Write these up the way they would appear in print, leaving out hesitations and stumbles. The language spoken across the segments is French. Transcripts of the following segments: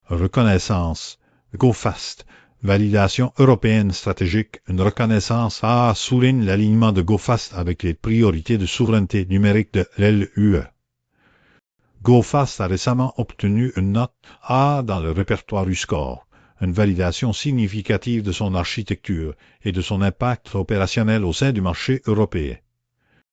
reconnaissance, GoFast, validation européenne stratégique, une reconnaissance A souligne l'alignement de GoFast avec les priorités de souveraineté numérique de l'LUE. GoFast a récemment obtenu une note A dans le répertoire U-Score, une validation significative de son architecture et de son impact opérationnel au sein du marché européen.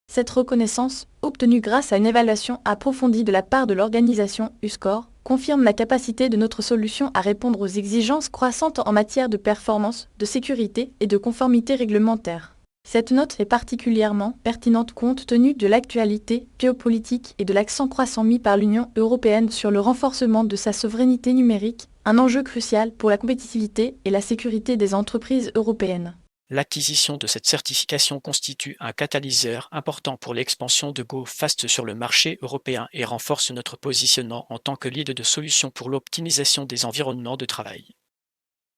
Cette reconnaissance, obtenue grâce à une évaluation approfondie de la part de l'organisation U-Score, confirme la capacité de notre solution à répondre aux exigences croissantes en matière de performance, de sécurité et de conformité réglementaire. Cette note est particulièrement pertinente compte tenu de l'actualité géopolitique et de l'accent croissant mis par l'Union européenne sur le renforcement de sa souveraineté numérique, un enjeu crucial pour la compétitivité et la sécurité des entreprises européennes. L'acquisition de cette certification constitue un catalyseur important pour l'expansion de GoFast sur le marché européen et renforce notre positionnement en tant que leader de solutions pour l'optimisation des environnements de travail.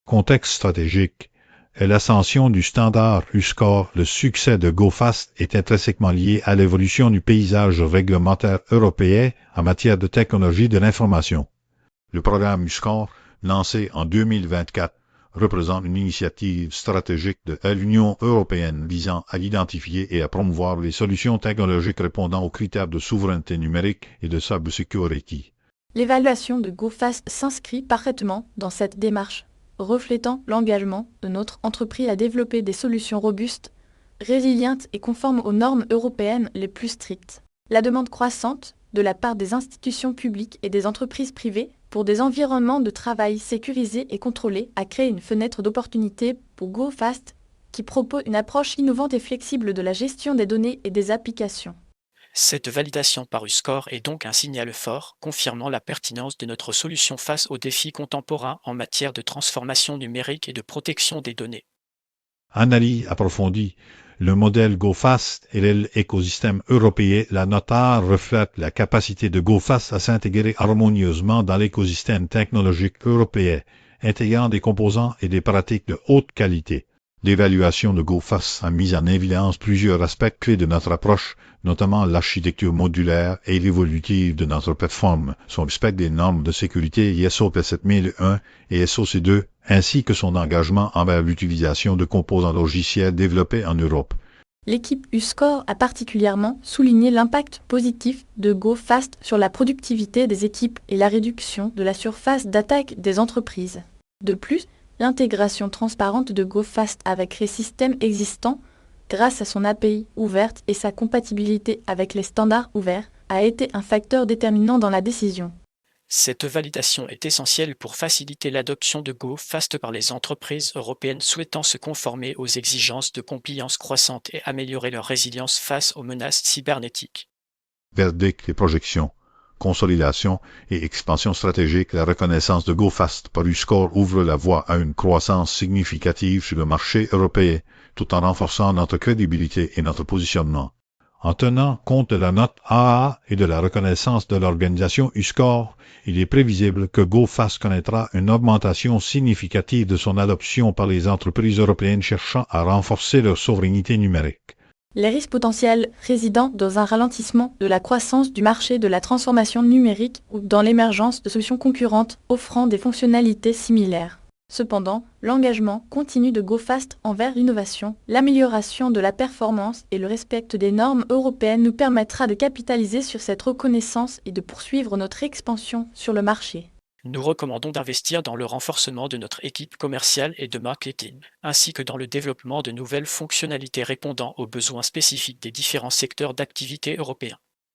Contexte stratégique. Et l'ascension du standard U-Score, le succès de GoFast est intrinsèquement lié à l'évolution du paysage réglementaire européen en matière de technologie de l'information. Le programme U-Score, lancé en 2024, représente une initiative stratégique de l'Union européenne visant à identifier et à promouvoir les solutions technologiques répondant aux critères de souveraineté numérique et de cybersécurité. L'évaluation de GoFast s'inscrit parfaitement dans cette démarche, reflétant l'engagement de notre entreprise à développer des solutions robustes, résilientes et conformes aux normes européennes les plus strictes. La demande croissante, de la part des institutions publiques et des entreprises privées, pour des environnements de travail sécurisés et contrôlés, a créé une fenêtre d'opportunité pour GoFast, qui propose une approche innovante et flexible de la gestion des données et des applications. Cette validation par U-Score est donc un signal fort, confirmant la pertinence de notre solution face aux défis contemporains en matière de transformation numérique et de protection des données. Analyse approfondie. Le modèle GoFast et l'écosystème européen, la nota reflète la capacité de GoFast à s'intégrer harmonieusement dans l'écosystème technologique européen, intégrant des composants et des pratiques de haute qualité. L'évaluation de GoFast a mis en évidence plusieurs aspects clés de notre approche, notamment l'architecture modulaire et évolutive de notre plateforme, son respect des normes de sécurité ISO 27001 et SOC2, ainsi que son engagement envers l'utilisation de composants logiciels développés en Europe. L'équipe U-Score a particulièrement souligné l'impact positif de GoFast sur la productivité des équipes et la réduction de la surface d'attaque des entreprises. De plus, l'intégration transparente de GoFast avec les systèmes existants, grâce à son API ouverte et sa compatibilité avec les standards ouverts, a été un facteur déterminant dans la décision. Cette validation est essentielle pour faciliter l'adoption de GoFast par les entreprises européennes souhaitant se conformer aux exigences de compliance croissantes et améliorer leur résilience face aux menaces cybernétiques. Verdict et projections. Consolidation et expansion stratégique, la reconnaissance de GoFast par U-Score ouvre la voie à une croissance significative sur le marché européen, tout en renforçant notre crédibilité et notre positionnement. En tenant compte de la note AA et de la reconnaissance de l'organisation U-Score, il est prévisible que GoFast connaîtra une augmentation significative de son adoption par les entreprises européennes cherchant à renforcer leur souveraineté numérique. Les risques potentiels résidant dans un ralentissement de la croissance du marché de la transformation numérique ou dans l'émergence de solutions concurrentes offrant des fonctionnalités similaires. Cependant, l'engagement continu de GoFast envers l'innovation, l'amélioration de la performance et le respect des normes européennes nous permettra de capitaliser sur cette reconnaissance et de poursuivre notre expansion sur le marché. Nous recommandons d'investir dans le renforcement de notre équipe commerciale et de marketing, ainsi que dans le développement de nouvelles fonctionnalités répondant aux besoins spécifiques des différents secteurs d'activité européens.